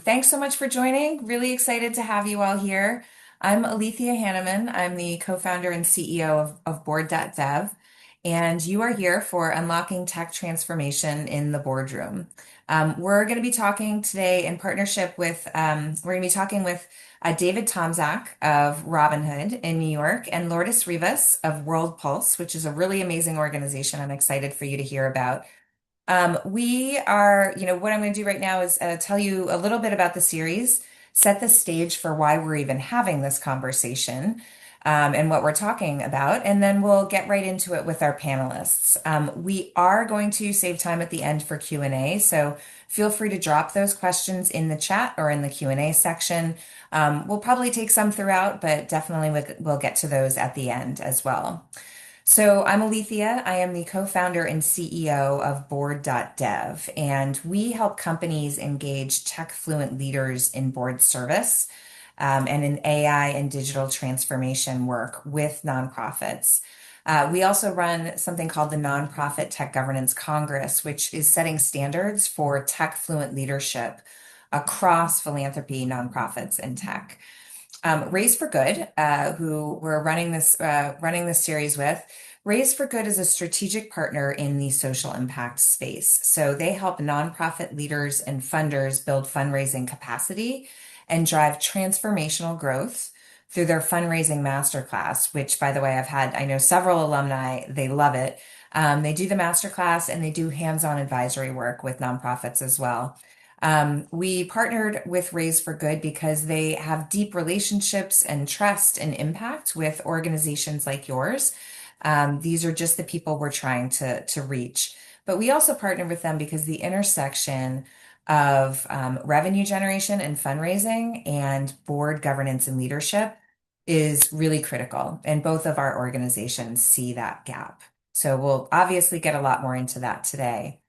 Thanks so much for joining. Really excited to have you all here. I'm Alethea Hanneman. I'm the co-founder and CEO of Board.Dev, and you are here for Unlocking Tech Transformation in the Boardroom. We're going to be talking today in partnership with, we're going to be talking with David Tomzak of Robinhood in New York and Lourdes Rivas of World Pulse, which is a really amazing organization I'm excited for you to hear about. What I'm going to do right now is tell you a little bit about the series, set the stage for why we're even having this conversation, and what we're talking about, and then we'll get right into it with our panelists. We are going to save time at the end for Q&A, so feel free to drop those questions in the chat or in the Q&A section. We'll probably take some throughout, but definitely we'll get to those at the end as well. So I'm Alethea. I am the co-founder and CEO of Board.Dev, and we help companies engage tech-fluent leaders in board service, and in AI and digital transformation work with nonprofits. We also run something called the Nonprofit Tech Governance Congress, which is setting standards for tech-fluent leadership across philanthropy, nonprofits, and tech. Raise for Good, who we're running this series with. Raise for Good is a strategic partner in the social impact space. So they help nonprofit leaders and funders build fundraising capacity and drive transformational growth through their fundraising masterclass, which, by the way, I know several alumni, they love it. They do the masterclass and they do hands-on advisory work with nonprofits as well. We partnered with Raise for Good because they have deep relationships and trust and impact with organizations like yours. These are just the people we're trying to reach. But we also partnered with them because the intersection of revenue generation and fundraising and board governance and leadership is really critical. And both of our organizations see that gap. So we'll obviously get a lot more into that today.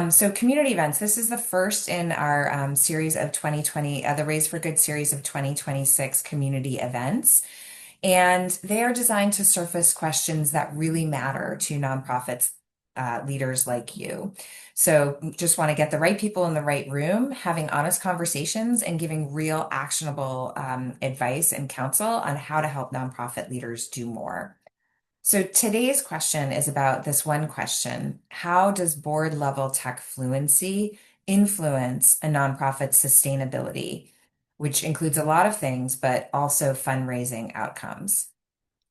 So community events, this is the first in our series of 2020, the Raise for Good series of 2026 community events. And they are designed to surface questions that really matter to nonprofits, leaders like you. So just want to get the right people in the right room, having honest conversations and giving real actionable advice and counsel on how to help nonprofit leaders do more. So today's question is about this one question. How does board level tech fluency influence a nonprofit's sustainability, which includes a lot of things, but also fundraising outcomes?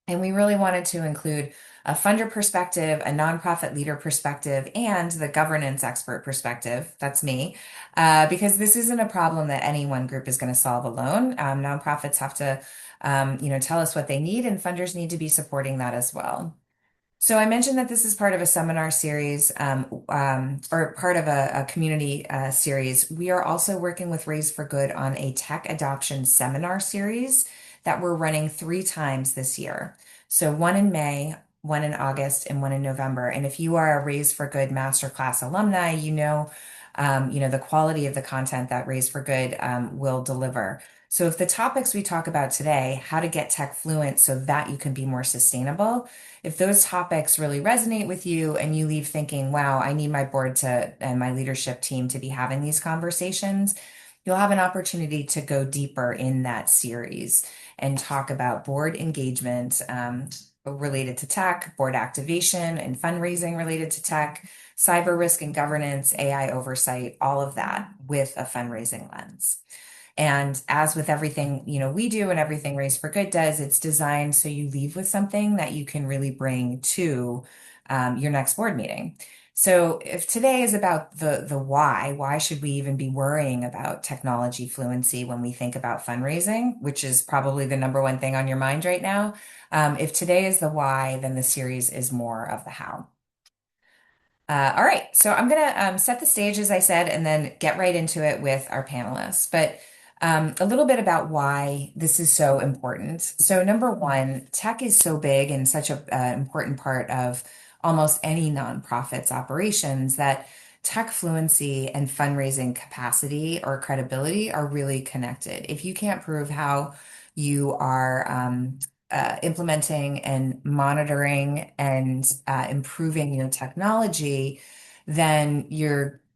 And we really wanted to include a funder perspective, a nonprofit leader perspective, and the governance expert perspective. That's me, because this isn't a problem that any one group is going to solve alone. Nonprofits have to, tell us what they need, and funders need to be supporting that as well. So I mentioned that this is part of a seminar series, or part of a community series. We are also working with Raise for Good on a tech adoption seminar series that we're running 3 times this year. So one in May, one in August, and one in November. And if you are a Raise for Good Masterclass alumni, you know the quality of the content that Raise for Good will deliver. So if the topics we talk about today, how to get tech fluent so that you can be more sustainable, if those topics really resonate with you and you leave thinking, wow, I need my board to and my leadership team to be having these conversations, you'll have an opportunity to go deeper in that series and talk about board engagement related to tech, board activation and fundraising related to tech, cyber risk and governance, AI oversight, all of that with a fundraising lens. And as with everything, we do and everything Raise for Good does, it's designed so you leave with something that you can really bring to your next board meeting. So if today is about the why should we even be worrying about technology fluency when we think about fundraising, which is probably the number one thing on your mind right now? If today is the why, then the series is more of the how. All right, so I'm going to set the stage, as I said, and then get right into it with our panelists. But a little bit about why this is so important. So, number one, tech is so big and such an important part of almost any nonprofit's operations that tech fluency and fundraising capacity or credibility are really connected. If you can't prove how you are implementing and monitoring and improving your technology, then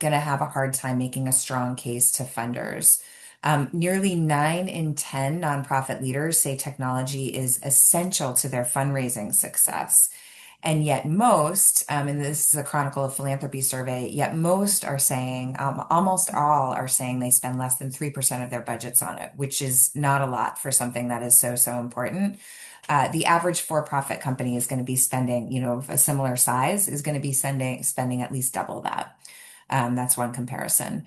going to have a hard time making a strong case to funders. Nearly 9 in 10 nonprofit leaders say technology is essential to their fundraising success. And yet most, and this is a Chronicle of Philanthropy survey, yet most are saying, almost all are saying they spend less than 3% of their budgets on it, which is not a lot for something that is so, so important. The average for-profit company is going to be spending, of a similar size, is going to be spending at least double that. That's one comparison.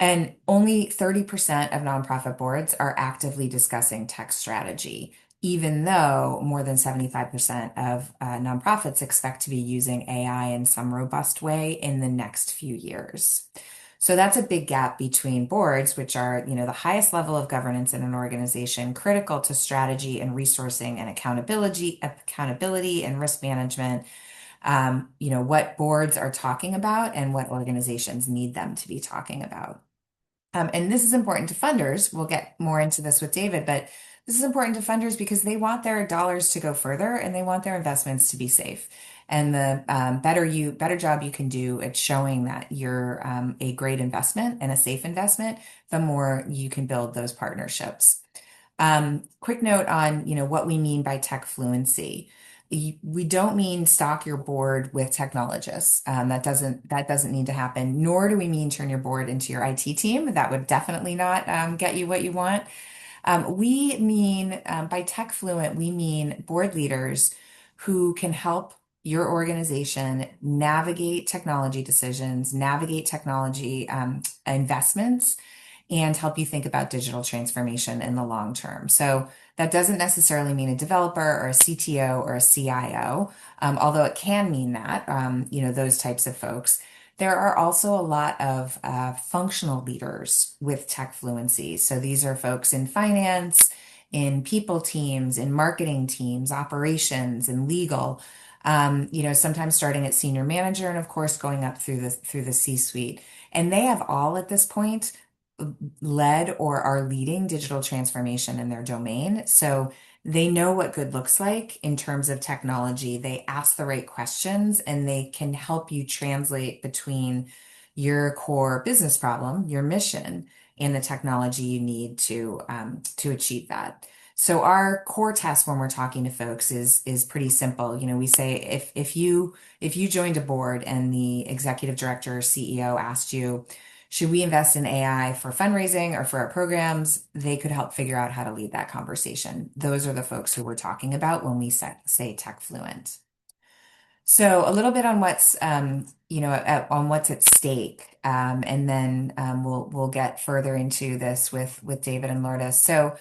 And only 30% of nonprofit boards are actively discussing tech strategy, even though more than 75% of nonprofits expect to be using AI in some robust way in the next few years. So that's a big gap between boards, which are, the highest level of governance in an organization, critical to strategy and resourcing and accountability and risk management. What boards are talking about and what organizations need them to be talking about. And this is important to funders. We'll get more into this with David, but this is important to funders because they want their dollars to go further and they want their investments to be safe. And the better job you can do at showing that you're a great investment and a safe investment, the more you can build those partnerships. Quick note on, what we mean by tech fluency. We don't mean stock your board with technologists. That doesn't need to happen. Nor do we mean turn your board into your IT team. That would definitely not get you what you want. We mean by tech fluent, we mean board leaders who can help your organization navigate technology decisions, navigate technology investments, and help you think about digital transformation in the long term. So that doesn't necessarily mean a developer or a CTO or a CIO, although it can mean that, those types of folks. There are also a lot of functional leaders with tech fluency. So these are folks in finance, in people teams, in marketing teams, operations, and legal. Sometimes starting at senior manager and of course going up through the C-suite. And they have all at this point led or are leading digital transformation in their domain. So they know what good looks like in terms of technology. They ask the right questions and they can help you translate between your core business problem, your mission, and the technology you need to achieve that. So our core test when we're talking to folks is pretty simple. We say if you joined a board and the executive director or CEO asked you, should we invest in AI for fundraising or for our programs? They could help figure out how to lead that conversation. Those are the folks who we're talking about when we say tech fluent. So a little bit on what's at stake, and then we'll get further into this with David and Lourdes. So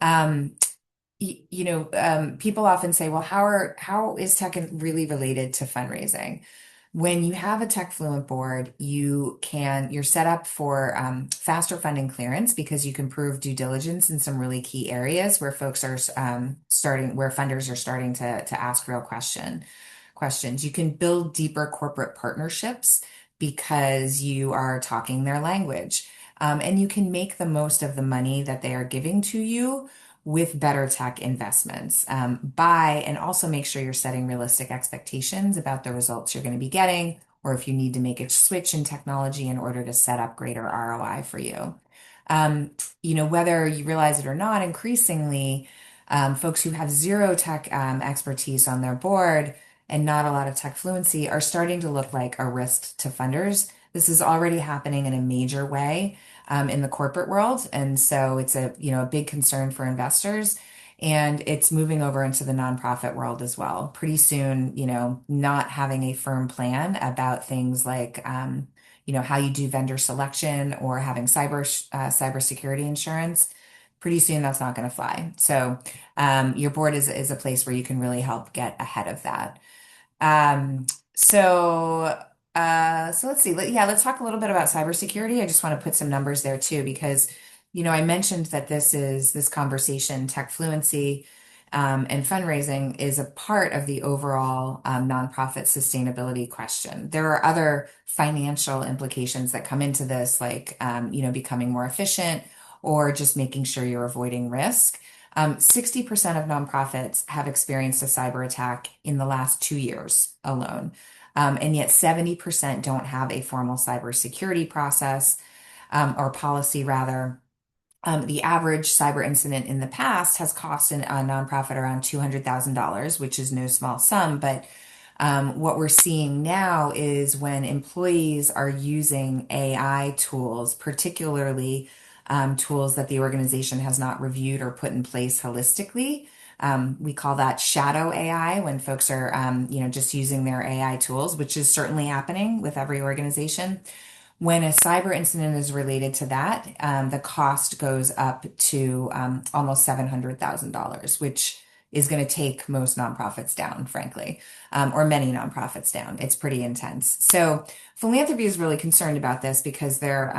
um, people often say, well, how is tech really related to fundraising? When you have a tech fluent board, you're set up for faster funding clearance because you can prove due diligence in some really key areas where folks are where funders are starting to ask real questions. You can build deeper corporate partnerships because you are talking their language. And you can make the most of the money that they are giving to you with better tech investments. And also make sure you're setting realistic expectations about the results you're going to be getting, or if you need to make a switch in technology in order to set up greater ROI for you. Whether you realize it or not, increasingly, folks who have zero tech expertise on their board and not a lot of tech fluency are starting to look like a risk to funders. This is already happening in a major way in the corporate world. And so it's a big concern for investors. And it's moving over into the nonprofit world as well. Pretty soon, not having a firm plan about things like, how you do vendor selection or having cybersecurity insurance. Pretty soon, that's not going to fly. So your board is a place where you can really help get ahead of that. Um, so, so let's see. Let's talk a little bit about cybersecurity. I just want to put some numbers there too, because, I mentioned that this conversation, tech fluency, and fundraising is a part of the overall nonprofit sustainability question. There are other financial implications that come into this, like, becoming more efficient or just making sure you're avoiding risk. 60% of nonprofits have experienced a cyber attack in the last 2 years alone. And yet 70% don't have a formal cybersecurity process or policy, rather. The average cyber incident in the past has cost a nonprofit around $200,000, which is no small sum. But what we're seeing now is when employees are using AI tools, particularly tools that the organization has not reviewed or put in place holistically. We call that shadow AI when folks are, just using their AI tools, which is certainly happening with every organization. When a cyber incident is related to that, the cost goes up to almost $700,000, which is going to take most nonprofits down, frankly, or many nonprofits down. It's pretty intense. So philanthropy is really concerned about this because they're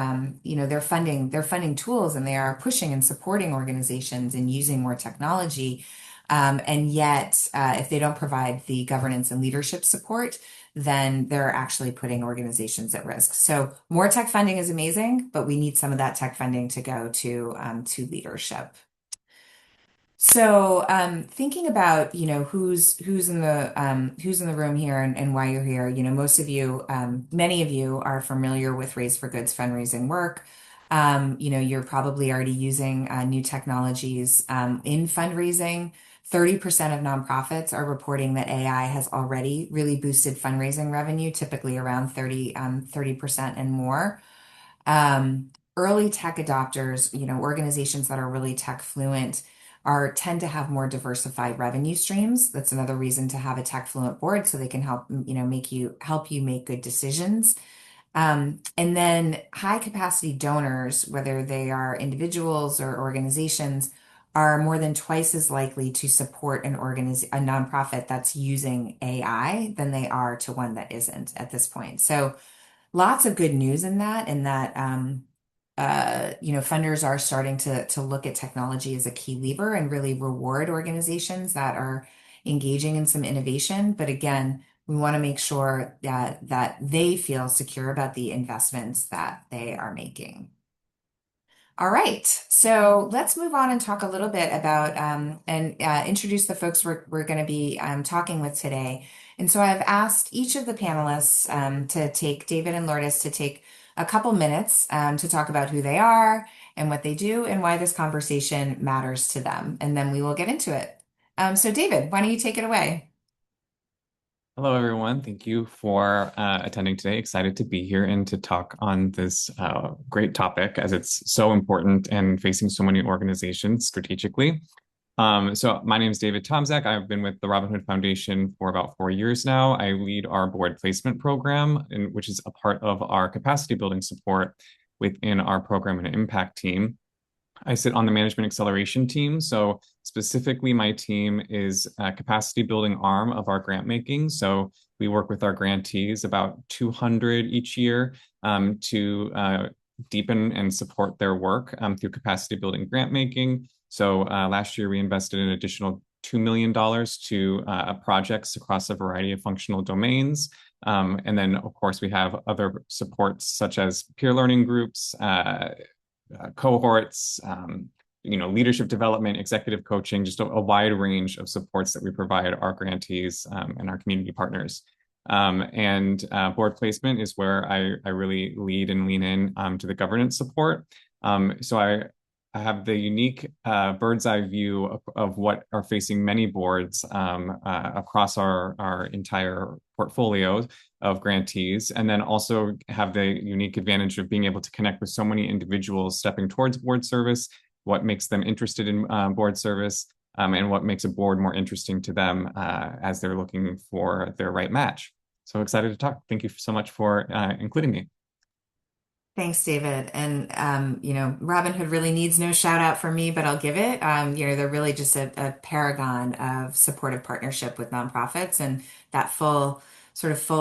funding tools and they are pushing and supporting organizations in using more technology. And yet, if they don't provide the governance and leadership support, then they're actually putting organizations at risk. So more tech funding is amazing, but we need some of that tech funding to go to leadership. So thinking about who's in the room here and why you're here. Most of you, many of you are familiar with Raise for Good's fundraising work. You're probably already using new technologies in fundraising. 30% of nonprofits are reporting that AI has already really boosted fundraising revenue, typically around 30% and more. Early tech adopters, organizations that are really tech fluent tend to have more diversified revenue streams. That's another reason to have a tech fluent board so they can help you make good decisions. And then high capacity donors, whether they are individuals or organizations, are more than twice as likely to support a nonprofit that's using AI than they are to one that isn't at this point. So lots of good news in that funders are starting to look at technology as a key lever and really reward organizations that are engaging in some innovation. But again, we want to make sure that they feel secure about the investments that they are making. All right, so let's move on and talk a little bit about and introduce the folks we're going to be talking with today. And so I've asked each of the panelists to take David and Lourdes to take a couple minutes to talk about who they are and what they do and why this conversation matters to them. And then we will get into it. So David, why don't you take it away? Hello, everyone. Thank you for attending today. Excited to be here and to talk on this great topic as it's so important and facing so many organizations strategically. So my name is David Tomzak. I've been with the Robin Hood Foundation for about 4 years now. I lead our board placement program, which is a part of our capacity building support within our program and impact team. I sit on the management acceleration team. So specifically, my team is a capacity building arm of our grant making. So we work with our grantees, about 200 each year, to deepen and support their work through capacity building grant making. So last year, we invested an additional $2 million to projects across a variety of functional domains. And then, of course, we have other supports such as peer learning groups, cohorts, leadership development, executive coaching, just a wide range of supports that we provide our grantees and our community partners. And board placement is where I really lead and lean in to the governance support. So I have the unique bird's eye view of what are facing many boards across our entire portfolio of grantees, and then also have the unique advantage of being able to connect with so many individuals stepping towards board service, what makes them interested in board service, and what makes a board more interesting to them as they're looking for their right match. So excited to talk. Thank you so much for including me. Thanks, David. And Robin Hood really needs no shout out from me, but I'll give it. They're really just a paragon of supportive partnership with nonprofits, and that full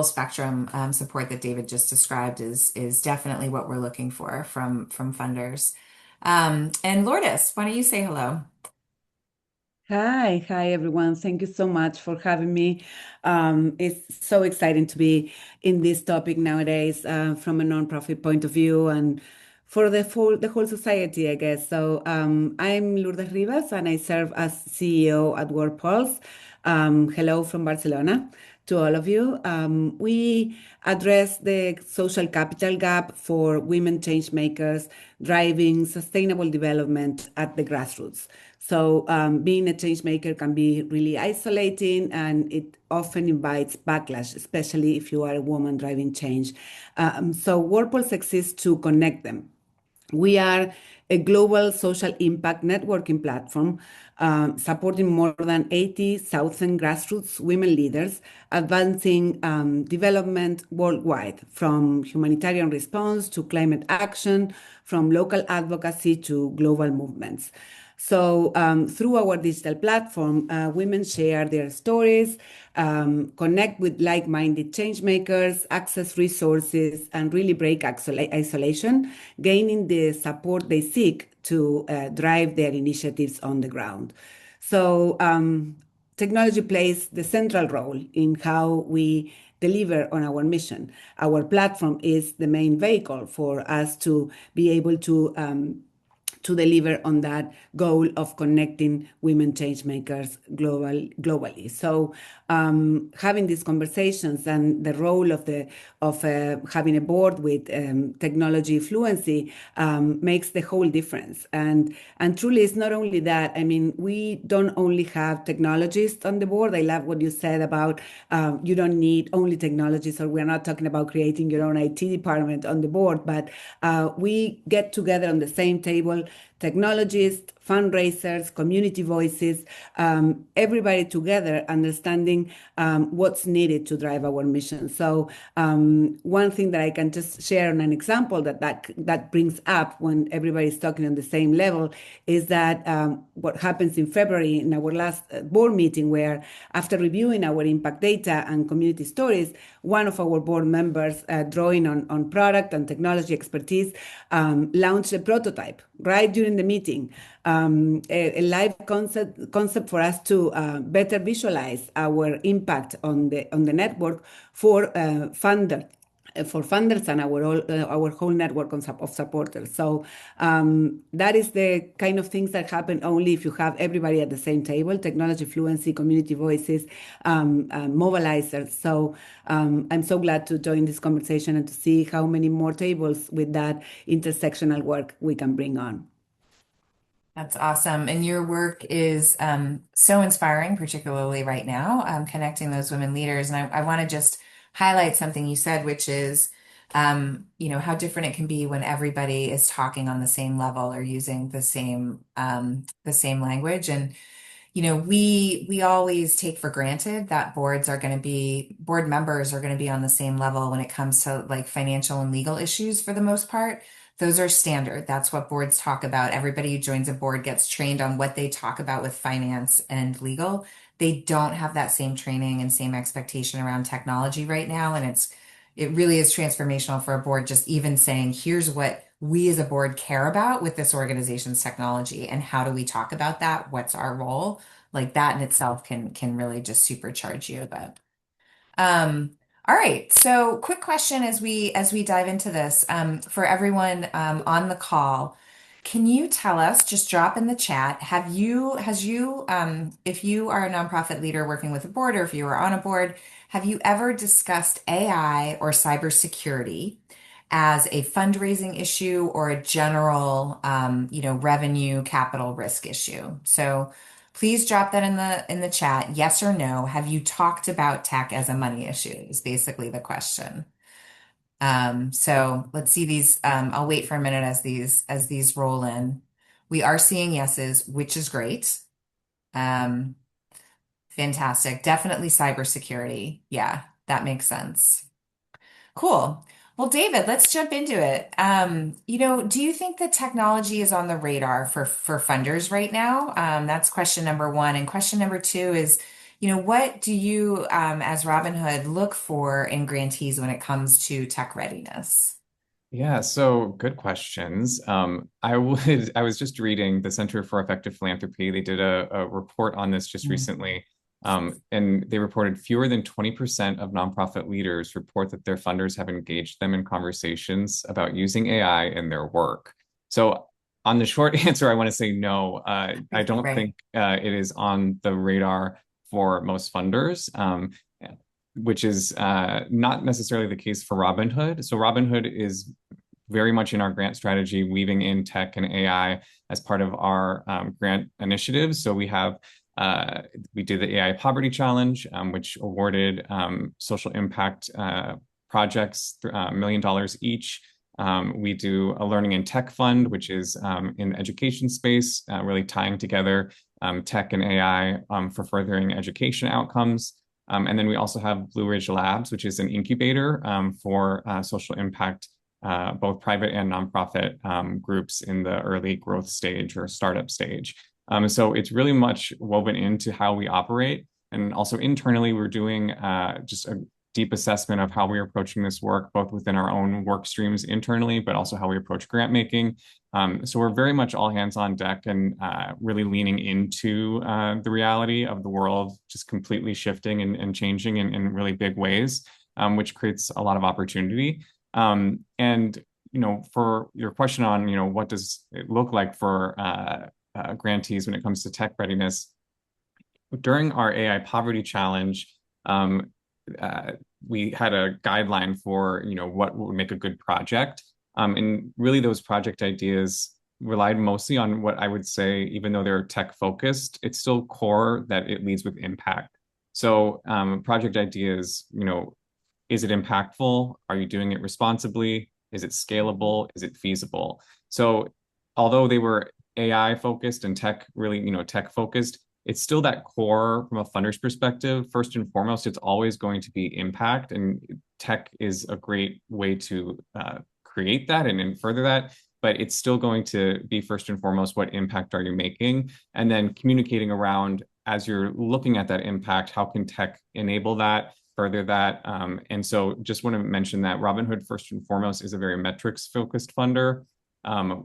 spectrum support that David just described is definitely what we're looking for from funders. And Lourdes, why don't you say hello? Hi everyone. Thank you so much for having me. It's so exciting to be in this topic nowadays from a nonprofit point of view and for the whole society, I guess. So I'm Lourdes Rivas and I serve as CEO at WordPulse. Hello from Barcelona. to all of you. We address the social capital gap for women change makers driving sustainable development at the grassroots. So being a change maker can be really isolating, and it often invites backlash, especially if you are a woman driving change. So WordPulse exists to connect them. We are a global social impact networking platform supporting more than 80,000 grassroots women leaders advancing development worldwide, from humanitarian response to climate action, from local advocacy to global movements. So, through our digital platform, women share their stories, connect with like minded change makers, access resources, and really break isolation, gaining the support they seek to drive their initiatives on the ground. So, technology plays the central role in how we deliver on our mission. Our platform is the main vehicle for us to be able to deliver on that goal of connecting women change makers globally. So having these conversations and the role of having a board with technology fluency makes the whole difference. And truly, it's not only that. I mean, we don't only have technologists on the board. I love what you said about you don't need only technologists, or we're not talking about creating your own IT department on the board, but we get together on the same table, technologists, fundraisers, community voices, everybody together understanding what's needed to drive our mission. So one thing that I can just share on an example that brings up when everybody's talking on the same level is that what happens in February in our last board meeting, where after reviewing our impact data and community stories, one of our board members, drawing on product and technology expertise, launched a prototype right during the meeting, a live concept for us to better visualize our impact on the network for funders and our whole network of supporters. So that is the kind of things that happen only if you have everybody at the same table: technology fluency, community voices, mobilizers. So I'm so glad to join this conversation and to see how many more tables with that intersectional work we can bring on. That's awesome. And your work is so inspiring, particularly right now, connecting those women leaders. And I want to just highlight something you said, which is, how different it can be when everybody is talking on the same level or using the same language. And we always take for granted that board members are going to be on the same level when it comes to like financial and legal issues for the most part. Those are standard. That's what boards talk about. Everybody who joins a board gets trained on what they talk about with finance and legal. They don't have that same training and same expectation around technology right now. And it really is transformational for a board, just even saying, here's what we as a board care about with this organization's technology, and how do we talk about that? What's our role? Like that in itself can really just supercharge you. But all right. So quick question as we dive into this, for everyone on the call, can you tell us, just drop in the chat, if you are a nonprofit leader working with a board, or if you are on a board, have you ever discussed AI or cybersecurity as a fundraising issue or a general, revenue capital risk issue? So please drop that in the chat. Yes or no. Have you talked about tech as a money issue? Is basically the question. So let's see these. I'll wait for a minute as these roll in. We are seeing yeses, which is great. Um, Fantastic. Definitely cybersecurity. Yeah, that makes sense. Cool. Well, David, let's jump into it. Do you think that technology is on the radar for funders right now? That's question number one. And question number two is, what do you, as Robinhood, look for in grantees when it comes to tech readiness? Yeah, so good questions. I was just reading the Center for Effective Philanthropy. They did a report on this just Mm. recently, and they reported fewer than 20% of nonprofit leaders report that their funders have engaged them in conversations about using AI in their work. So on the short answer, I want to say no. I don't Right. think it is on the radar for most funders. which is not necessarily the case for Robinhood. So Robinhood is very much in our grant strategy, weaving in tech and AI as part of our grant initiatives. So we did the AI Poverty Challenge, which awarded social impact projects $1 million each. We do a Learning and Tech Fund, which is in the education space, really tying together tech and AI for furthering education outcomes. And then we also have Blue Ridge Labs, which is an incubator for social impact, both private and nonprofit groups in the early growth stage or startup stage. So it's really much woven into how we operate. And also internally, we're doing just a deep assessment of how we're approaching this work, both within our own work streams internally, but also how we approach grant making. So we're very much all hands on deck and really leaning into the reality of the world just completely shifting and changing in really big ways, which creates a lot of opportunity. And for your question on, what does it look like for grantees when it comes to tech readiness, during our AI Poverty Challenge, we had a guideline for, what would make a good project. And really those project ideas relied mostly on what I would say, even though they're tech focused, it's still core that it leads with impact. So project ideas, is it impactful? Are you doing it responsibly? Is it scalable? Is it feasible? So although they were AI focused and tech really, tech focused, it's still that core from a funder's perspective. First and foremost, it's always going to be impact, and tech is a great way to create that and further that. But it's still going to be first and foremost, what impact are you making? And then communicating around as you're looking at that impact, how can tech enable that, further that? And so just want to mention that Robinhood, first and foremost, is a very metrics focused funder.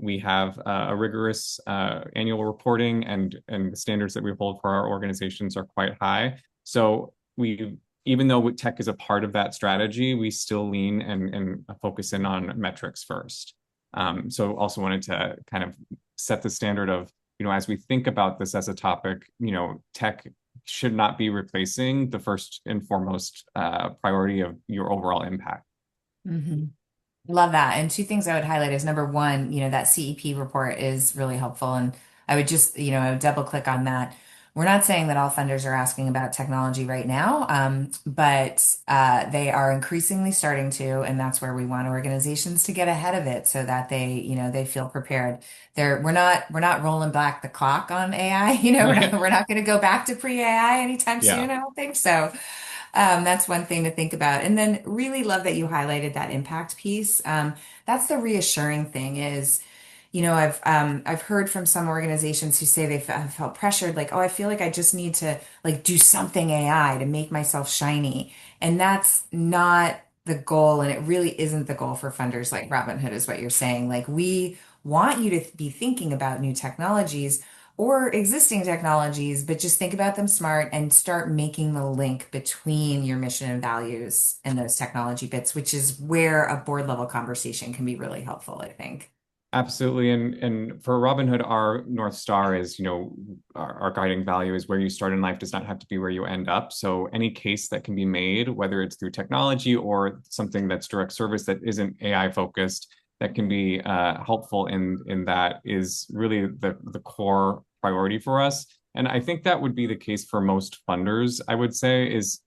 We have a rigorous annual reporting, and the standards that we hold for our organizations are quite high. So even though tech is a part of that strategy, we still lean and focus in on metrics first. So also wanted to kind of set the standard of, as we think about this as a topic, tech should not be replacing the first and foremost priority of your overall impact. Mm-hmm. Love that. And two things I would highlight is number one, that CEP report is really helpful. And I would just, I would double click on that. We're not saying that all funders are asking about technology right now, but they are increasingly starting to, and that's where we want organizations to get ahead of it so that they feel prepared. We're not rolling back the clock on AI. We're not going to go back to pre-AI anytime Yeah. soon. I don't think so. That's one thing to think about. And then really love that you highlighted that impact piece. That's the reassuring thing is, I've heard from some organizations who say have felt pressured, like, oh, I feel like I just need to like do something AI to make myself shiny. And that's not the goal. And it really isn't the goal for funders like Robinhood, is what you're saying. Like, we want you to be thinking about new technologies or existing technologies, but just think about them smart and start making the link between your mission and values and those technology bits, which is where a board level conversation can be really helpful, I think. Absolutely. And for Robinhood, our North Star is, our guiding value is where you start in life does not have to be where you end up. So any case that can be made, whether it's through technology or something that's direct service that isn't AI focused, that can be helpful in that, is really the core priority for us. And I think that would be the case for most funders, I would say, is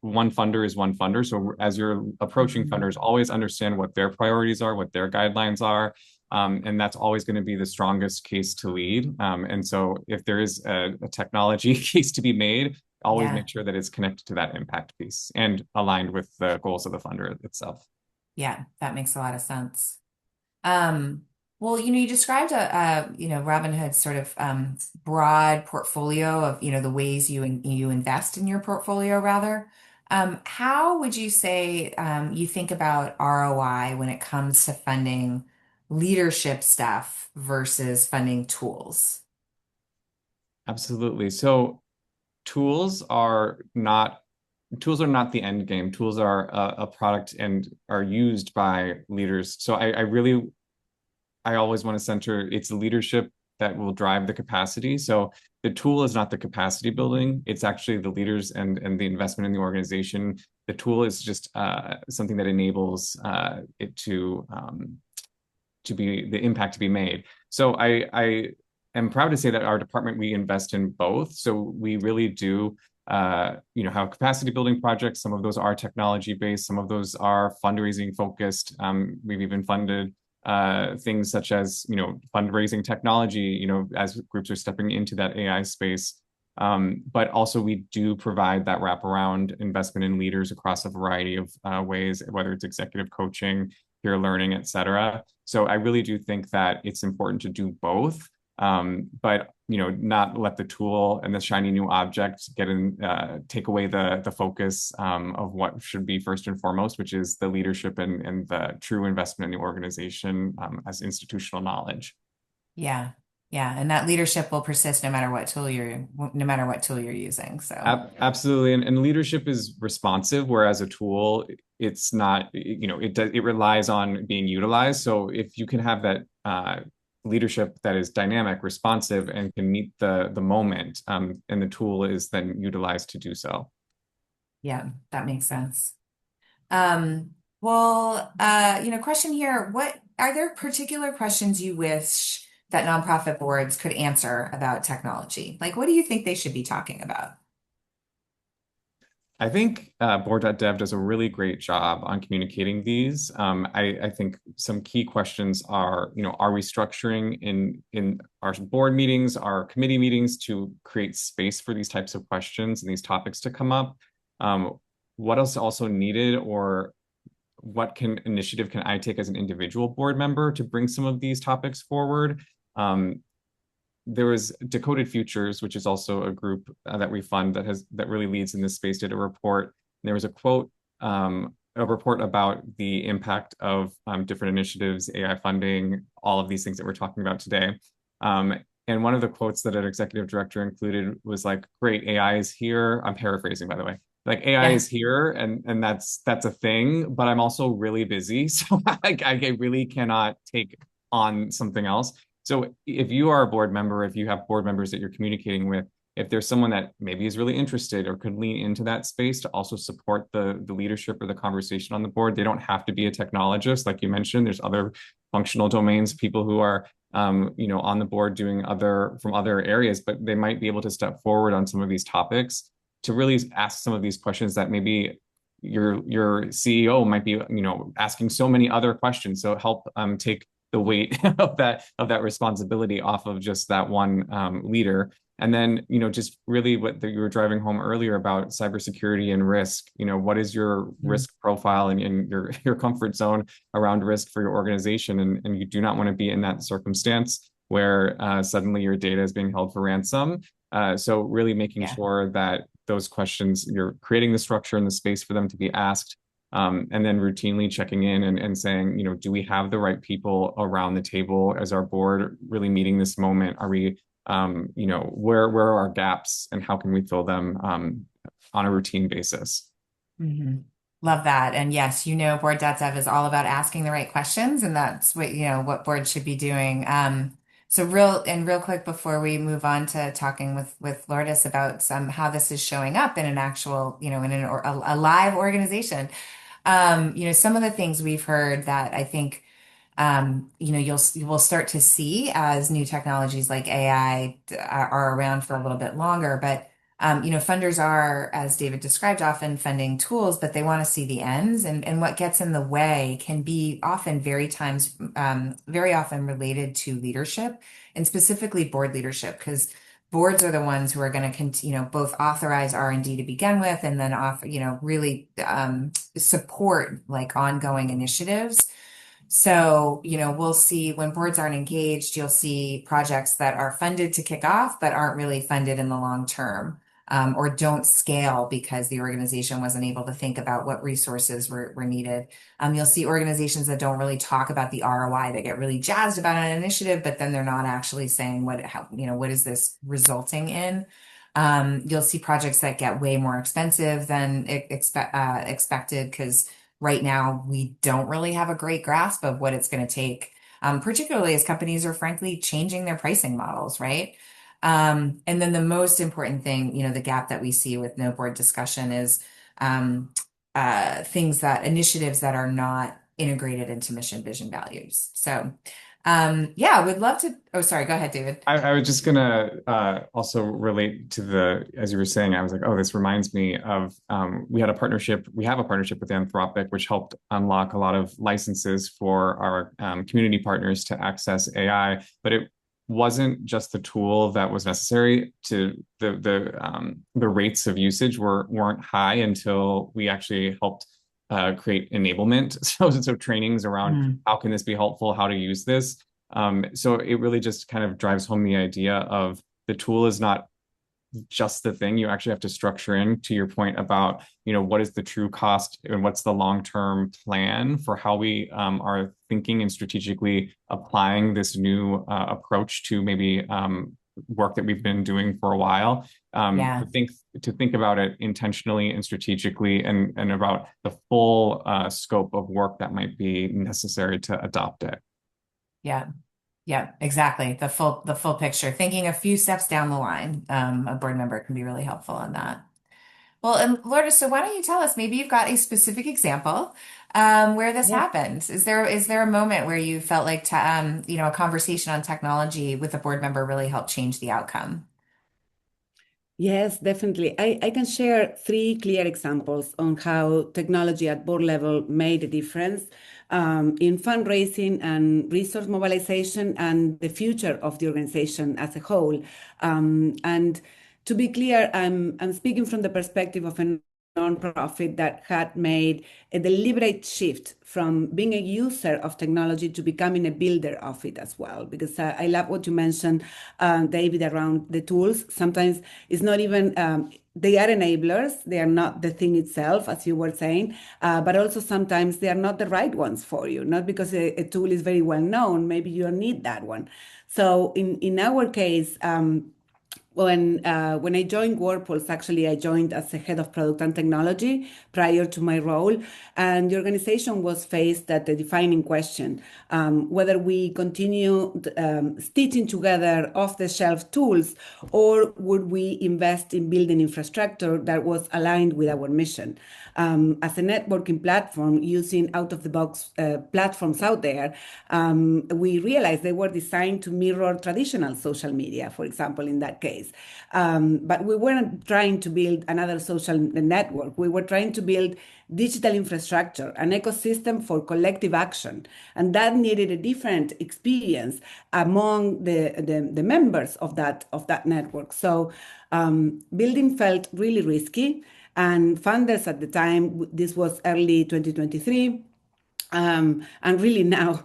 one funder is one funder. So as you're approaching Mhm. funders, always understand what their priorities are, what their guidelines are. And that's always going to be the strongest case to lead. And so if there is a technology case to be made, always Yeah. make sure that it's connected to that impact piece and aligned with the goals of the funder itself. Yeah, that makes a lot of sense. Um, well, you described Robinhood's sort of broad portfolio of, the ways you invest in your portfolio rather. How would you say you think about ROI when it comes to funding leadership stuff versus funding tools? Absolutely. So tools are not tools are not the end game. Tools are a product and are used by leaders. So I always want to center it's leadership that will drive the capacity. So the tool is not the capacity building. It's actually the leaders and the investment in the organization. The tool is just something that enables it to be the impact to be made. So I am proud to say that our department, we invest in both. So we really do have capacity building projects. Some of those are technology based, some of those are fundraising focused. We've even funded things such as fundraising technology, as groups are stepping into that AI space. But also we do provide that wraparound investment in leaders across a variety of ways, whether it's executive coaching, peer learning, et cetera. So I really do think that it's important to do both, but not let the tool and the shiny new object take away the focus of what should be first and foremost, which is the leadership and the true investment in the organization as institutional knowledge. Yeah. Yeah. And that leadership will persist no matter what tool you're using. So Absolutely. And leadership is responsive, whereas a tool, it's not, it relies on being utilized. So if you can have that leadership that is dynamic, responsive, and can meet the moment, and the tool is then utilized to do so. yeah, that makes sense. Question here, what are there particular questions you wish that nonprofit boards could answer about technology? Like, what do you think they should be talking about? I think Board.Dev does a really great job on communicating these. I think some key questions are we structuring in our board meetings, our committee meetings to create space for these types of questions and these topics to come up? What else also needed, or what initiative can I take as an individual board member to bring some of these topics forward? There was Decoded Futures, which is also a group that we fund that really leads in this space, did a report. And there was a quote, a report about the impact of different initiatives, AI funding, all of these things that we're talking about today. And one of the quotes that an executive director included was like, "Great, AI is here." I'm paraphrasing, by the way. Like AI Yeah. is here, and that's a thing, but I'm also really busy, so I really cannot take on something else. So if you are a board member, if you have board members that you're communicating with, if there's someone that maybe is really interested or could lean into that space to also support the leadership or the conversation on the board, they don't have to be a technologist, like you mentioned. There's other functional domains, people who are on the board doing from other areas, but they might be able to step forward on some of these topics to really ask some of these questions that maybe your CEO might be asking so many other questions. So help take the weight of that responsibility off of just that one leader. And then, just really what you were driving home earlier about cybersecurity and risk. What is your risk profile and your comfort zone around risk for your organization? And you do not want to be in that circumstance where suddenly your data is being held for ransom. So really making sure that those questions, you're creating the structure and the space for them to be asked. And then routinely checking in and saying, do we have the right people around the table as our board really meeting this moment? Are we, where are our gaps and how can we fill them on a routine basis? Mm-hmm. Love that. And yes, Board.Dev is all about asking the right questions, and that's what boards should be doing. So real quick before we move on to talking with Lourdes about how this is showing up in an actual, in a live organization. Some of the things we've heard that I think, you will start to see as new technologies like AI are around for a little bit longer. But, funders are, as David described, often funding tools, but they want to see the ends. And what gets in the way can be very often related to leadership, and specifically board leadership, because boards are the ones who are going to both authorize R&D to begin with, and then really support like ongoing initiatives. So, we'll see when boards aren't engaged, you'll see projects that are funded to kick off, but aren't really funded in the long term, or don't scale because the organization wasn't able to think about what resources were needed. You'll see organizations that don't really talk about the ROI. They get really jazzed about an initiative, but then they're not actually saying what is this resulting in? You'll see projects that get way more expensive than expected, because right now we don't really have a great grasp of what it's going to take, particularly as companies are frankly changing their pricing models, right? And then the most important thing, the gap that we see with no board discussion is um, initiatives that are not integrated into mission, vision, values. So, yeah, we'd love to. Oh, sorry, go ahead, David. I was just gonna also relate to as you were saying, I was like, oh, this reminds me of we have a partnership with Anthropic, which helped unlock a lot of licenses for our community partners to access AI, but it wasn't just the tool that was necessary to the rates of usage weren't high until we actually helped create enablement. So trainings around how can this be helpful, how to use this. So it really just kind of drives home the idea of the tool is not just the thing. You actually have to structure in, to your point about, what is the true cost and what's the long-term plan for how we are thinking and strategically applying this new approach to maybe work that we've been doing for a while. Yeah. To think about it intentionally and strategically and about the full scope of work that might be necessary to adopt it. Yeah. Yeah, exactly. The full picture. Thinking a few steps down the line, a board member can be really helpful on that. Well, and Lourdes, so why don't you tell us, maybe you've got a specific example where this Yes. happened. Is there a moment where you felt like a conversation on technology with a board member really helped change the outcome? Yes, definitely. I can share three clear examples on how technology at board level made a difference in fundraising and resource mobilization and the future of the organization as a whole. And to be clear, I'm speaking from the perspective of a nonprofit that had made a deliberate shift from being a user of technology to becoming a builder of it as well. Because I love what you mentioned, David, around the tools. Sometimes it's not even, they are enablers. They are not the thing itself, as you were saying, but also sometimes they are not the right ones for you, not because a tool is very well known. Maybe you don't need that one. So in our case, when I joined Whirlpools, actually, I joined as the head of product and technology prior to my role, and the organization was faced at the defining question: whether we continue stitching together off-the-shelf tools, or would we invest in building infrastructure that was aligned with our mission. As a networking platform using out-of-the-box platforms out there, we realized they were designed to mirror traditional social media, for example, in that case. But we weren't trying to build another social network. We were trying to build digital infrastructure, an ecosystem for collective action. And that needed a different experience among the members of that network. So building felt really risky. And funders at the time, this was early 2023, and really now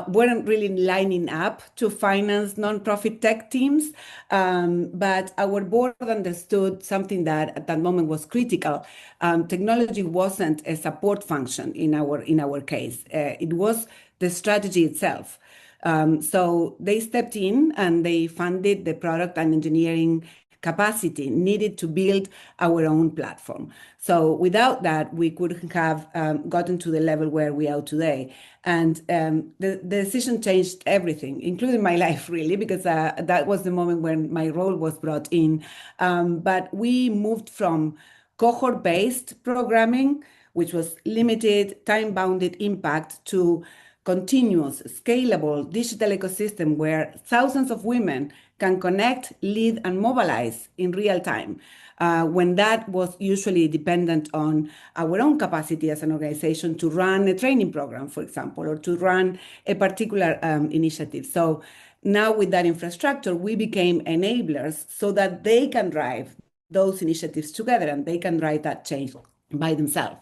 weren't really lining up to finance nonprofit tech teams. But our board understood something that at that moment was critical. Technology wasn't a support function in our case. It was the strategy itself. So they stepped in and they funded the product and engineering capacity needed to build our own platform. So without that, we couldn't have gotten to the level where we are today. And the decision changed everything, including my life, really, because that was the moment when my role was brought in. But we moved from cohort-based programming, which was limited, time-bounded impact, to continuous, scalable digital ecosystem where thousands of women can connect, lead, and mobilize in real time. When that was usually dependent on our own capacity as an organization to run a training program, for example, or to run a particular initiative. So now with that infrastructure, we became enablers so that they can drive those initiatives together and they can drive that change by themselves.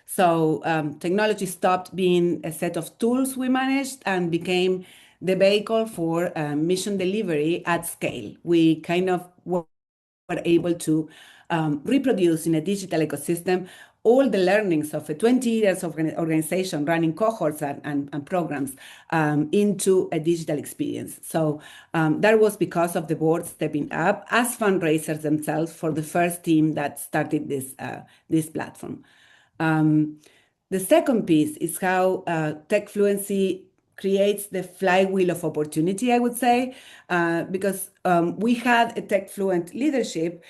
So technology stopped being a set of tools we managed and became the vehicle for mission delivery at scale. We kind of were able to reproduce in a digital ecosystem all the learnings of a 20 years of organization running cohorts and programs into a digital experience. So that was because of the board stepping up as fundraisers themselves for the first team that started this platform. The second piece is how tech fluency creates the flywheel of opportunity, I would say, because we had a tech fluent leadership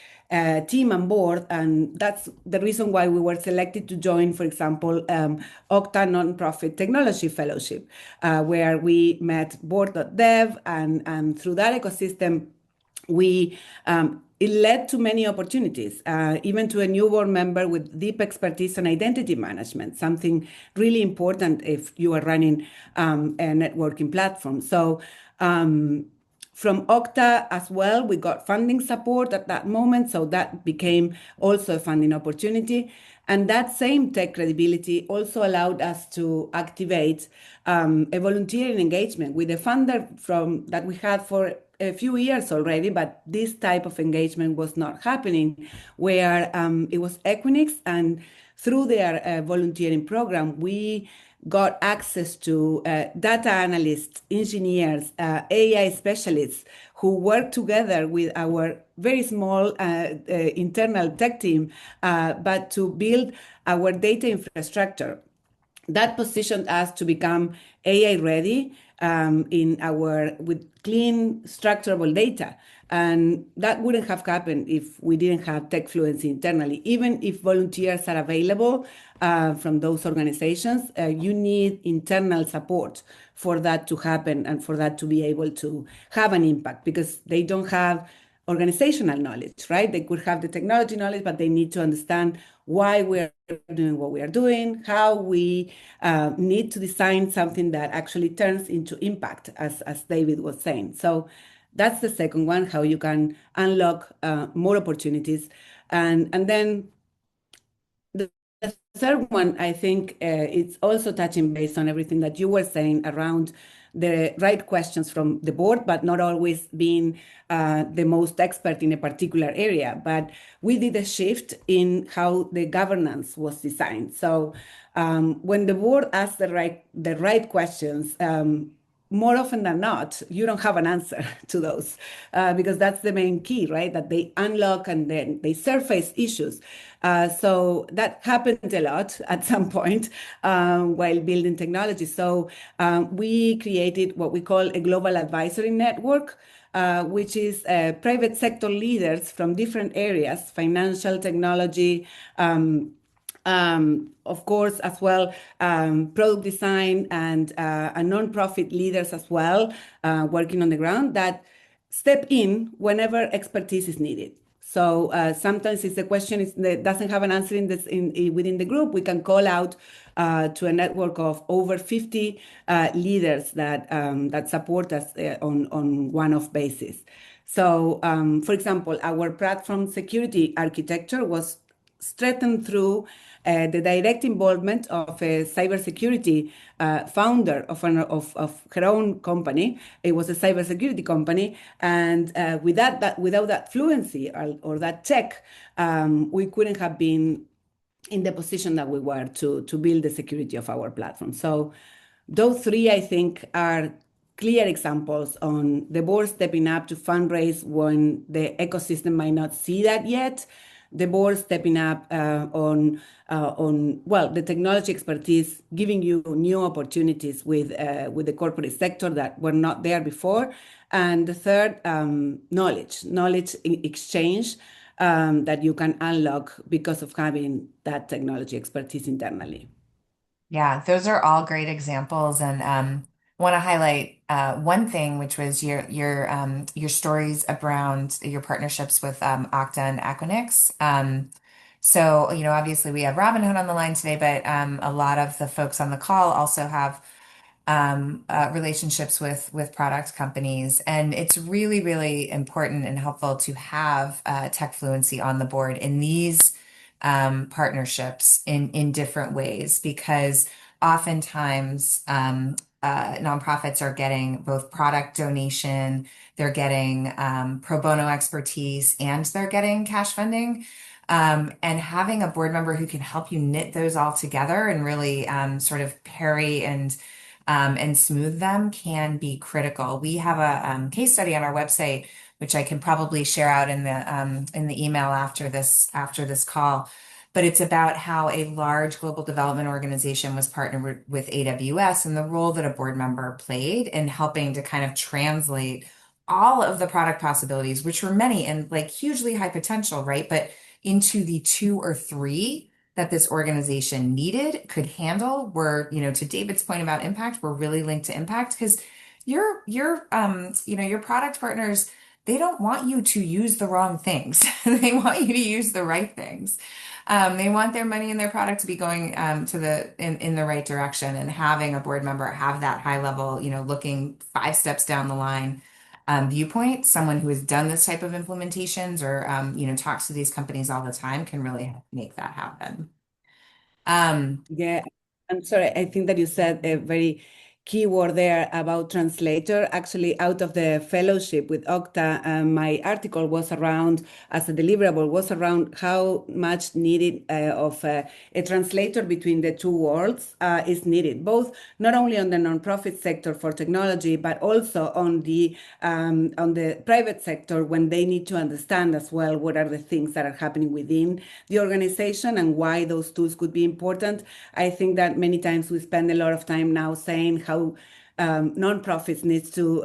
team on board, and that's the reason why we were selected to join, for example, Okta Nonprofit Technology Fellowship, where we met Board.Dev, and through that ecosystem, we it led to many opportunities, even to a new board member with deep expertise on identity management, something really important if you are running a networking platform. So from Okta as well, we got funding support at that moment, so that became also a funding opportunity. And that same tech credibility also allowed us to activate a volunteering engagement with a funder from that we had for a few years already, but this type of engagement was not happening, where it was Equinix, and through their volunteering program, we got access to data analysts, engineers, AI specialists who work together with our very small internal tech team, but to build our data infrastructure. That positioned us to become AI ready in our with clean, structurable data. And that wouldn't have happened if we didn't have tech fluency internally. Even if volunteers are available from those organizations, you need internal support for that to happen and for that to be able to have an impact, because they don't have organizational knowledge, right? They could have the technology knowledge, but they need to understand why we're doing what we are doing, how we need to design something that actually turns into impact, as David was saying. So that's the second one, how you can unlock more opportunities. And then the third one, I think it's also touching base on everything that you were saying around the right questions from the board, but not always being the most expert in a particular area. But we did a shift in how the governance was designed. So when the board asks the right questions, more often than not, you don't have an answer to those, because that's the main key, right? That they unlock and then they surface issues. So that happened a lot at some point while building technology. So we created what we call a global advisory network, which is private sector leaders from different areas, financial, technology, of course, as well, product design and nonprofit leaders as well, working on the ground, that step in whenever expertise is needed. So sometimes if the question doesn't have an answer within the group, we can call out to a network of over 50 leaders that support us on one-off basis. So, for example, our platform security architecture was strengthened through the direct involvement of a cybersecurity founder of her own company. It was a cybersecurity company, and without that fluency or that tech, we couldn't have been in the position that we were to build the security of our platform. So those three, I think, are clear examples on the board stepping up to fundraise when the ecosystem might not see that yet. The board stepping up on the technology expertise, giving you new opportunities with the corporate sector that were not there before, and the third, knowledge exchange that you can unlock because of having that technology expertise internally. Yeah, those are all great examples, and want to highlight one thing, which was your stories around your partnerships with Okta and Equinix. So obviously we have Robinhood on the line today, but a lot of the folks on the call also have relationships with product companies, and it's really, really important and helpful to have tech fluency on the board in these partnerships in different ways, because oftentimes nonprofits are getting both product donation, they're getting pro bono expertise, and they're getting cash funding. And having a board member who can help you knit those all together and really sort of parry and smooth them can be critical. We have a case study on our website, which I can probably share out in the email after this call, but it's about how a large global development organization was partnered with AWS and the role that a board member played in helping to kind of translate all of the product possibilities, which were many and like hugely high potential, right? But into the two or three that this organization needed, could handle, were, to David's point about impact, were really linked to impact because your product partners, they don't want you to use the wrong things. They want you to use the right things. They want their money and their product to be going in the right direction, and having a board member have that high level, looking 5 steps down the line viewpoint, someone who has done this type of implementations or talks to these companies all the time, can really make that happen. Yeah, I'm sorry. I think that you said a very key word there about translator. Actually, out of the fellowship with Okta, my article was around, as a deliverable, was around how much needed of a translator between the two worlds is needed, both not only on the nonprofit sector for technology, but also on the private sector when they need to understand as well what are the things that are happening within the organization and why those tools could be important. I think that many times we spend a lot of time now saying how nonprofits needs to,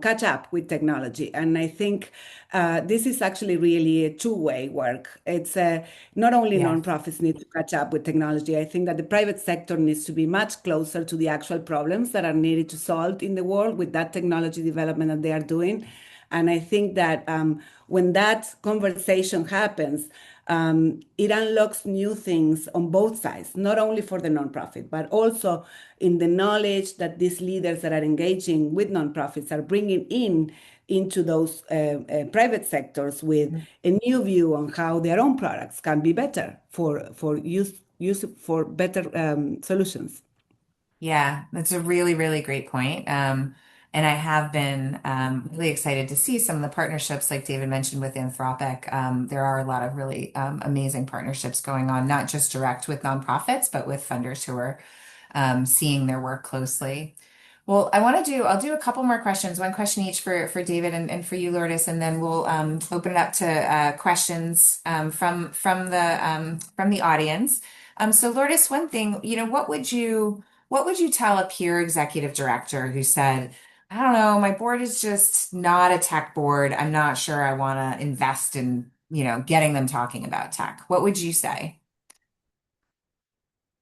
catch up with technology. And I think this is actually really a two-way work. It's not only Yeah. nonprofits need to catch up with technology. I think that the private sector needs to be much closer to the actual problems that are needed to solve in the world with that technology development that they are doing. And I think that when that conversation happens, it unlocks new things on both sides, not only for the nonprofit, but also in the knowledge that these leaders that are engaging with nonprofits are bringing into those private sectors with a new view on how their own products can be better for use for better solutions. Yeah, that's a really, really great point. And I have been really excited to see some of the partnerships, like David mentioned, with Anthropic. There are a lot of really amazing partnerships going on, not just direct with nonprofits, but with funders who are seeing their work closely. Well, I'll do a couple more questions, one question each for David and for you, Lourdes, and then we'll open it up to questions from the audience. So Lourdes, one thing, what would you tell a peer executive director who said, I don't know, my board is just not a tech board. I'm not sure I want to invest in, getting them talking about tech. What would you say?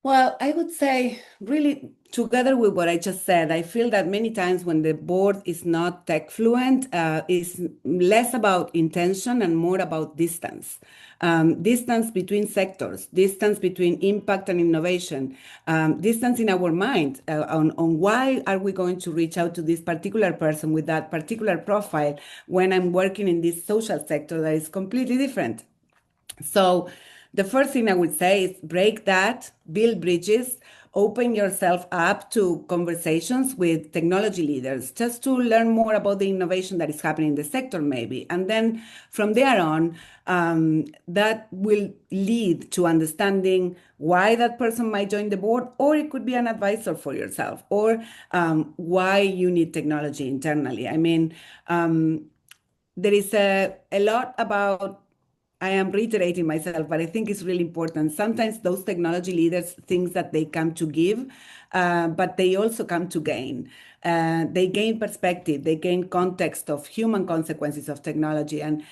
Well, I would say, really, together with what I just said, I feel that many times when the board is not tech fluent, it's less about intention and more about distance. Distance between sectors, distance between impact and innovation, distance in our mind on why are we going to reach out to this particular person with that particular profile when I'm working in this social sector that is completely different. So the first thing I would say is break that, build bridges, open yourself up to conversations with technology leaders just to learn more about the innovation that is happening in the sector, maybe. And then from there on, that will lead to understanding why that person might join the board, or it could be an advisor for yourself, or why you need technology internally. I mean, there is a lot about, I am reiterating myself, but I think it's really important. Sometimes those technology leaders think that they come to give, but they also come to gain. They gain perspective, they gain context of human consequences of technology, and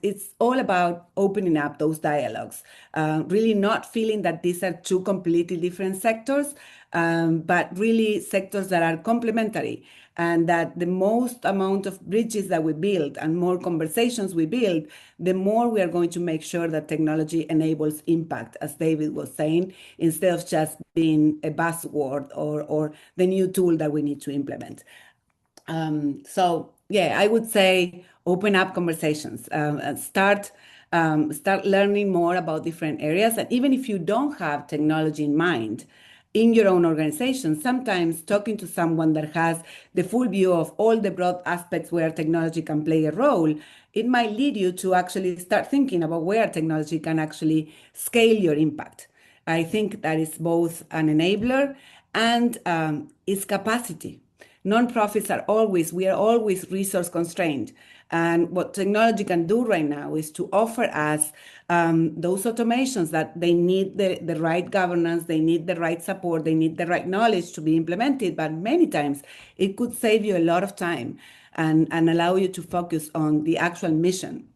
it's all about opening up those dialogues. Really not feeling that these are two completely different sectors, but really sectors that are complementary, and that the most amount of bridges that we build and more conversations we build, the more we are going to make sure that technology enables impact, as David was saying, instead of just being a buzzword or the new tool that we need to implement. So yeah, I would say open up conversations, and start learning more about different areas. And even if you don't have technology in mind in your own organization, sometimes talking to someone that has the full view of all the broad aspects where technology can play a role, it might lead you to actually start thinking about where technology can actually scale your impact. I think that is both an enabler and its capacity. Nonprofits are always, we are always resource constrained. And what technology can do right now is to offer us those automations that they need the right governance, they need the right support, they need the right knowledge to be implemented. But many times it could save you a lot of time and allow you to focus on the actual mission.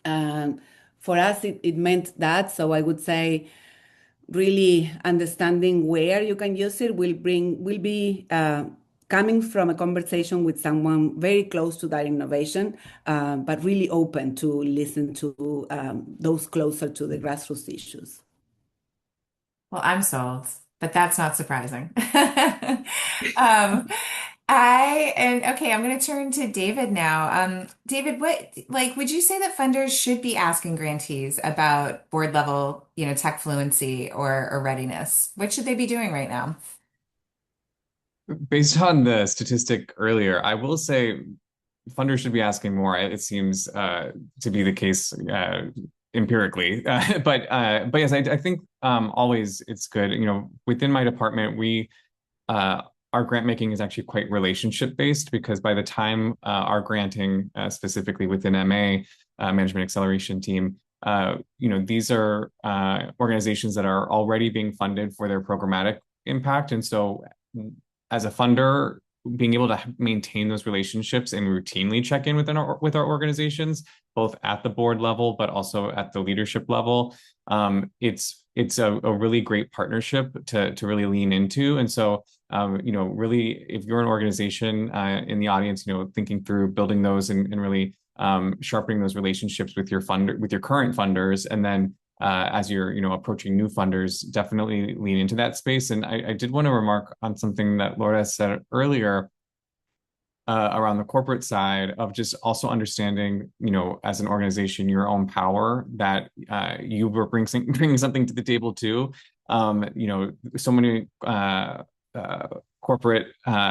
And for us, it meant that. So I would say really understanding where you can use it will be coming from a conversation with someone very close to that innovation, but really open to listen to those closer to the grassroots issues. Well, I'm sold, but that's not surprising. Um, okay, I'm going to turn to David now. David, would you say that funders should be asking grantees about board level, tech fluency or readiness? What should they be doing right now? Based on the statistic earlier, I will say funders should be asking more. It seems to be the case empirically, but yes, I think always it's good. Within my department, we our grant making is actually quite relationship based because by the time our granting, specifically within MA, Management Acceleration Team, these are organizations that are already being funded for their programmatic impact, and so as a funder, being able to maintain those relationships and routinely check in with our organizations, both at the board level but also at the leadership level, it's a really great partnership to really lean into. And so, really, if you're an organization in the audience, thinking through building those and really sharpening those relationships with your current funders, and then as you're approaching new funders, definitely lean into that space. And I did want to remark on something that Laura said earlier around the corporate side of just also understanding, as an organization, your own power, that you were bringing something to the table too. So many corporate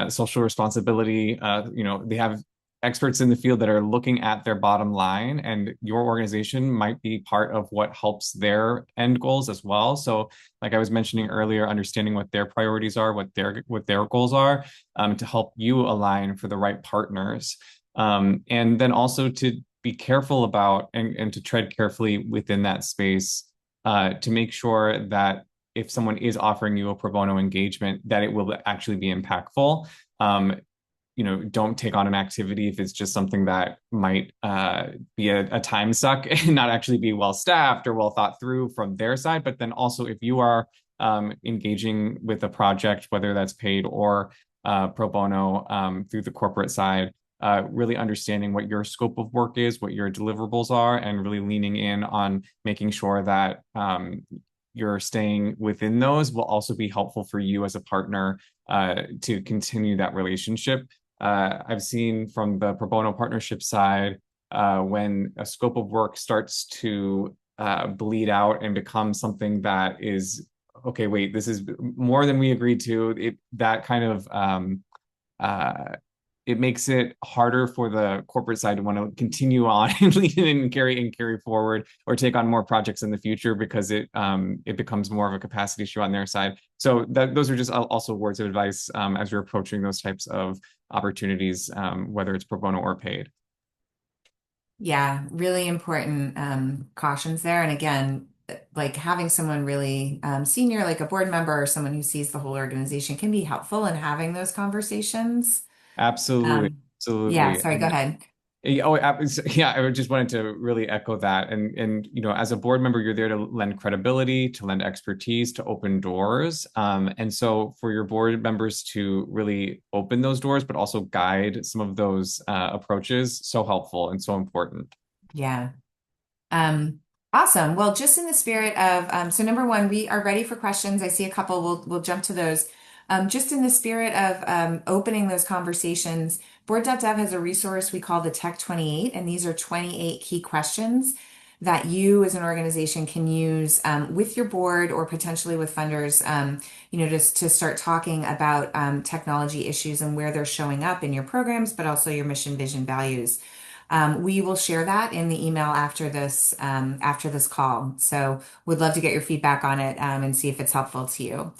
social responsibility, they have experts in the field that are looking at their bottom line, and your organization might be part of what helps their end goals as well. So like I was mentioning earlier, understanding what their priorities are, what their goals are, to help you align for the right partners, and then also to be careful about and to tread carefully within that space, to make sure that if someone is offering you a pro bono engagement, that it will actually be impactful. Don't take on an activity if it's just something that might be a time suck and not actually be well staffed or well thought through from their side. But then also, if you are engaging with a project, whether that's paid or pro bono, through the corporate side, really understanding what your scope of work is, what your deliverables are, and really leaning in on making sure that you're staying within those will also be helpful for you as a partner to continue that relationship. I've seen from the pro bono partnership side, when a scope of work starts to bleed out and become something that is, okay, wait, this is more than we agreed to, that kind of it makes it harder for the corporate side to want to continue on and lean in and carry forward or take on more projects in the future, because it becomes more of a capacity issue on their side. So those are just also words of advice as you're approaching those types of opportunities, whether it's pro bono or paid. Yeah, really important cautions there. And again, like having someone really senior, like a board member or someone who sees the whole organization, can be helpful in having those conversations. Absolutely, Yeah, absolutely. sorry, go ahead. Yeah, I just wanted to really echo that. And as a board member, you're there to lend credibility, to lend expertise, to open doors. And so for your board members to really open those doors, but also guide some of those approaches, so helpful and so important. Yeah. Um, awesome. Well, just in the spirit of, so number one, we are ready for questions. I see a couple. We'll jump to those. Just in the spirit of opening those conversations, Board.Dev has a resource we call the Tech 28, and these are 28 key questions that you as an organization can use with your board or potentially with funders, just to start talking about technology issues and where they're showing up in your programs, but also your mission, vision, values. We will share that in the email after this call. So would love to get your feedback on it and see if it's helpful to you.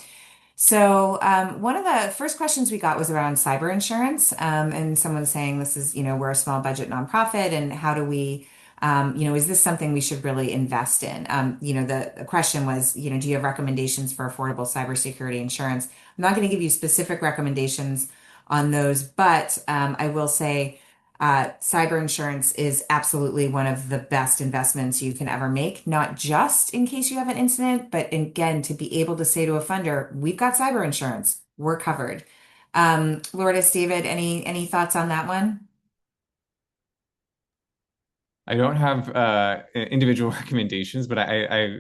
So, one of the first questions we got was around cyber insurance, and someone saying this is, we're a small budget nonprofit, and how do we, is this something we should really invest in? The question was, do you have recommendations for affordable cybersecurity insurance? I'm not going to give you specific recommendations on those, but I will say. Cyber insurance is absolutely one of the best investments you can ever make, not just in case you have an incident, but again, to be able to say to a funder, we've got cyber insurance, we're covered. Lourdes, David, any thoughts on that one? I don't have individual recommendations, but I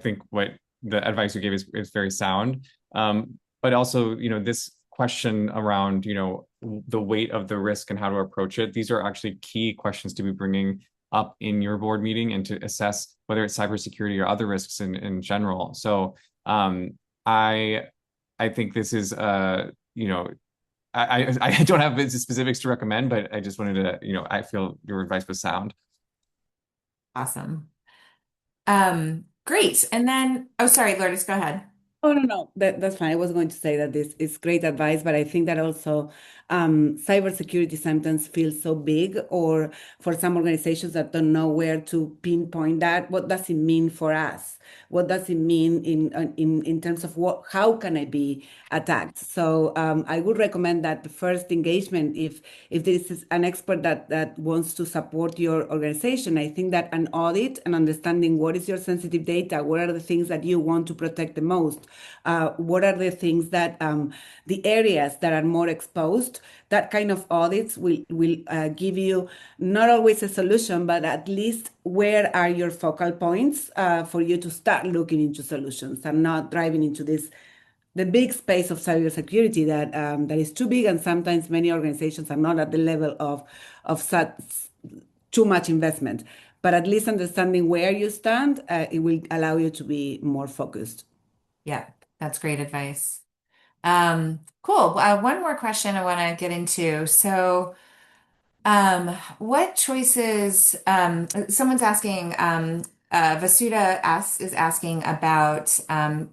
think what the advice you gave is very sound. But also, this question around, the weight of the risk and how to approach it, these are actually key questions to be bringing up in your board meeting and to assess whether it's cybersecurity or other risks in general. So I I think this is I don't have specifics to recommend, but I just wanted to, I feel your advice was sound. Awesome. Great. And then, oh, sorry, Lourdes, go ahead. Oh, no, no, that's fine. I was going to say that this is great advice, but I think that also cybersecurity sometimes feels so big, or for some organizations that don't know where to pinpoint that, what does it mean for us? What does it mean in terms of how can I be attacked? So I would recommend that the first engagement, if this is an expert that wants to support your organization, I think that an audit and understanding what is your sensitive data, what are the things that you want to protect the most, what are the things that the areas that are more exposed, that kind of audits will give you not always a solution, but at least where are your focal points for you to start looking into solutions and not driving into this the big space of cybersecurity that is too big, and sometimes many organizations are not at the level of such too much investment. But at least understanding where you stand, it will allow you to be more focused. Yeah, that's great advice. Cool. One more question I want to get into. So, what choices, someone's asking, Vasuda is asking about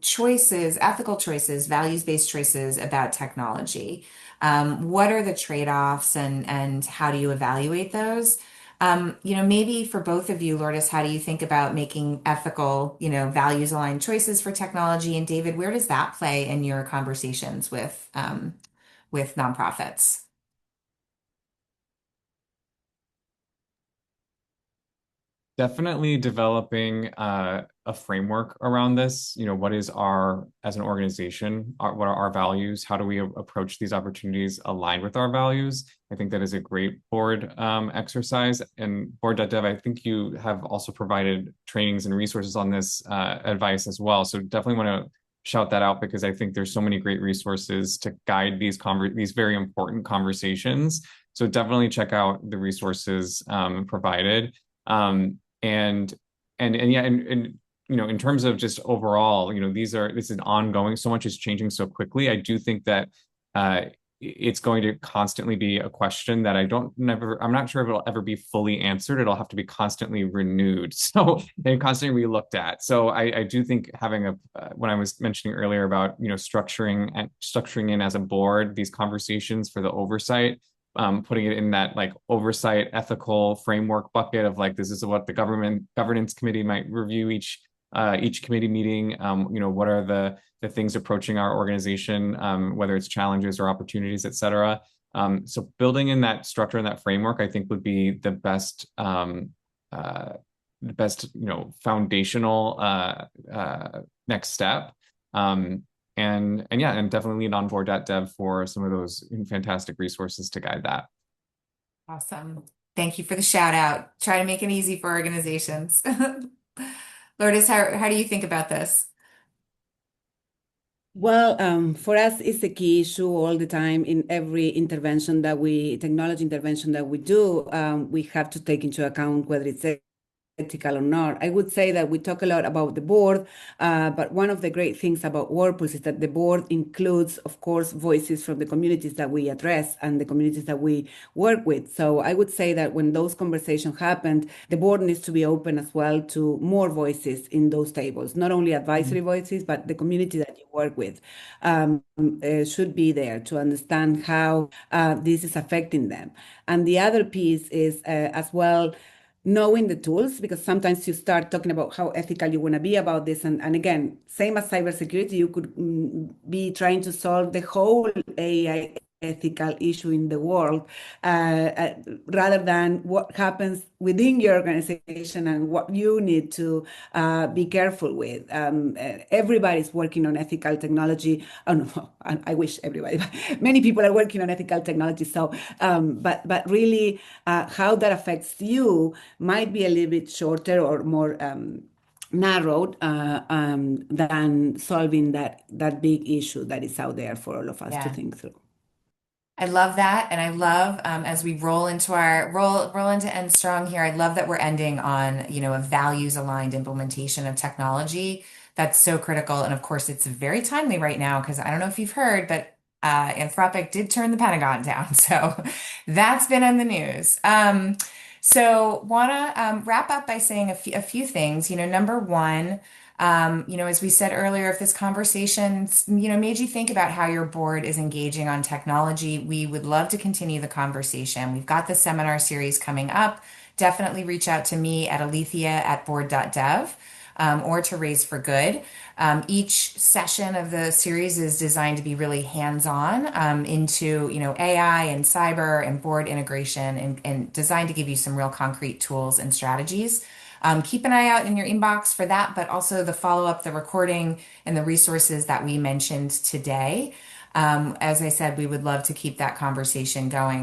choices, ethical choices, values-based choices about technology. What are the trade-offs and how do you evaluate those? Maybe for both of you, Lourdes, how do you think about making ethical, values-aligned choices for technology? And David, where does that play in your conversations with nonprofits? Definitely developing a framework around this. What is as an organization, what are our values? How do we approach these opportunities aligned with our values? I think that is a great board exercise. And Board.Dev, I think you have also provided trainings and resources on this advice as well. So definitely want to shout that out because I think there's so many great resources to guide these very important conversations. So definitely check out the resources provided. Um, and and yeah, and in terms of just overall, this is ongoing. So much is changing so quickly. I do think that uh, it's going to constantly be a question that I'm not sure if it'll ever be fully answered. It'll have to be constantly renewed. So and constantly relooked at. So I do think having when I was mentioning earlier about, structuring in as a board, these conversations for the oversight, putting it in that like oversight ethical framework bucket of like this is what the government governance committee might review each committee meeting. What are the things approaching our organization, whether it's challenges or opportunities, et cetera. So building in that structure and that framework, I think would be the best foundational next step. And yeah, and definitely lean on Board.Dev for some of those fantastic resources to guide that. Awesome. Thank you for the shout out. Try to make it easy for organizations. Lourdes, how do you think about this? Well, for us, it's a key issue all the time in every technology intervention that we do. We have to take into account whether it's ethical or not. I would say that we talk a lot about the board, but one of the great things about WordPress is that the board includes, of course, voices from the communities that we address and the communities that we work with. So I would say that when those conversations happened, the board needs to be open as well to more voices in those tables, not only advisory voices, but the community that you work with should be there to understand how this is affecting them. And the other piece is as well knowing the tools, because sometimes you start talking about how ethical you want to be about this. And again, same as cybersecurity, you could be trying to solve the whole AI ethical issue in the world rather than what happens within your organization and what you need to be careful with. Everybody's working on ethical technology. Oh no, I wish everybody, but many people are working on ethical technology. So, but really, how that affects you might be a little bit shorter or more narrowed than solving that big issue that is out there for all of us to Yeah. think through. I love that, and I love as we roll into our roll into End Strong here. I love that we're ending on a values aligned implementation of technology. That's so critical, and of course, it's very timely right now because I don't know if you've heard, but Anthropic did turn the Pentagon down, so that's been in the news. So wanna wrap up by saying a few things. Number one. As we said earlier, if this conversation, made you think about how your board is engaging on technology, we would love to continue the conversation. We've got the seminar series coming up. Definitely reach out to me at Alethea@Board.Dev, or to Raise for Good. Each session of the series is designed to be really hands-on into, AI and cyber and board integration and designed to give you some real concrete tools and strategies. Keep an eye out in your inbox for that, but also the follow-up, the recording, and the resources that we mentioned today. As I said, we would love to keep that conversation going.